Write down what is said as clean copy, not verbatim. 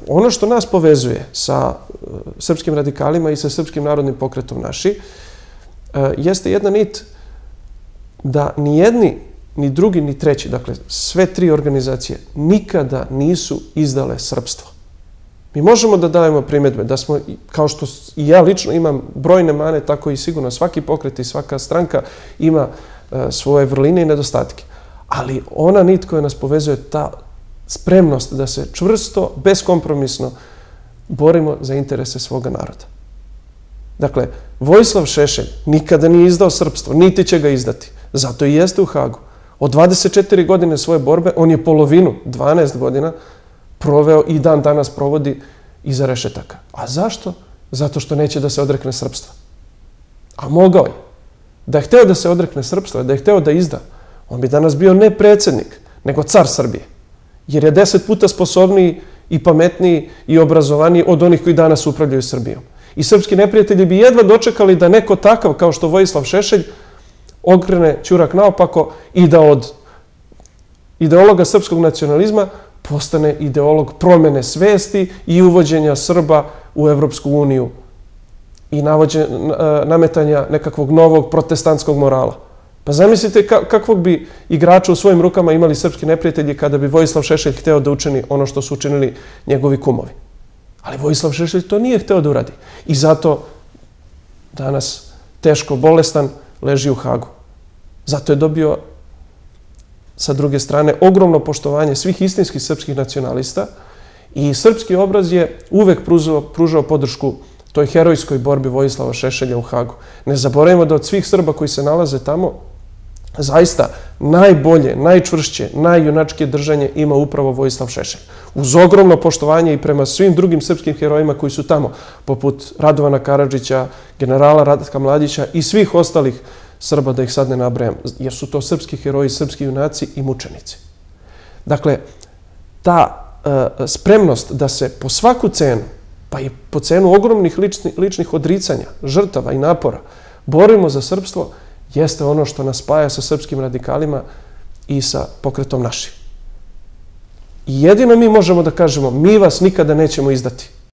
Ono što nas povezuje sa srpskim radikalima i sa Srpskim narodnim pokretom naši jeste jedna nit da ni jedni, ni drugi, ni treći, dakle sve tri organizacije nikada nisu izdale srpstvo. Mi možemo da dajemo primjedbe da smo, kao što i ja lično imam brojne mane, tako i sigurno svaki pokret i svaka stranka ima svoje vrline i nedostatke. Ali ona nit koja nas povezuje, ta spremnost da se čvrsto, beskompromisno borimo za interese svoga naroda. Dakle, Vojislav Šešelj nikada nije izdao srpstvo, niti će ga izdati. Zato i jeste u Hagu. Od 24 godine svoje borbe, on je polovinu, 12 godina, proveo i dan danas provodi iza rešetaka. A zašto? Zato što neće da se odrekne srpstva. A mogao je. Da je hteo da se odrekne srpstva, da je hteo da izda, on bi danas bio ne predsjednik, nego car Srbije. Jer je 10 puta sposobniji i pametniji i obrazovaniji od onih koji danas upravljaju Srbijom. I srpski neprijatelji bi jedva dočekali da neko takav kao što Vojislav Šešelj okrene ćurak naopako i da od ideologa srpskog nacionalizma postane ideolog promjene svesti i uvođenja Srba u Evropsku uniju i nametanja nekakvog novog protestantskog morala. Pa zamislite kakvog bi igrača u svojim rukama imali srpski neprijatelji kada bi Vojislav Šešelj hteo da učini ono što su učinili njegovi kumovi. Ali Vojislav Šešelj to nije hteo da uradi. I zato danas teško bolestan leži u Hagu. Zato je dobio sa druge strane ogromno poštovanje svih istinskih srpskih nacionalista i srpski obraz je uvek pružao podršku toj herojskoj borbi Vojislava Šešelja u Hagu. Ne zaboravimo da od svih Srba koji se nalaze tamo, zaista najbolje, najčvršće, najjunačkije držanje ima upravo Vojislav Šešelj. Uz ogromno poštovanje i prema svim drugim srpskim herojima koji su tamo, poput Radovana Karadžića, generala Ratka Mladića i svih ostalih Srba, da ih sad ne nabrajam, jer su to srpski heroji, srpski junaci i mučenici. Dakle, ta spremnost da se po svaku cenu, pa i po cenu ogromnih ličnih odricanja, žrtava i napora, borimo za srpstvo, jeste ono što nas spaja sa srpskim radikalima i sa pokretom našim. I jedino mi možemo da kažemo, mi vas nikada nećemo izdati.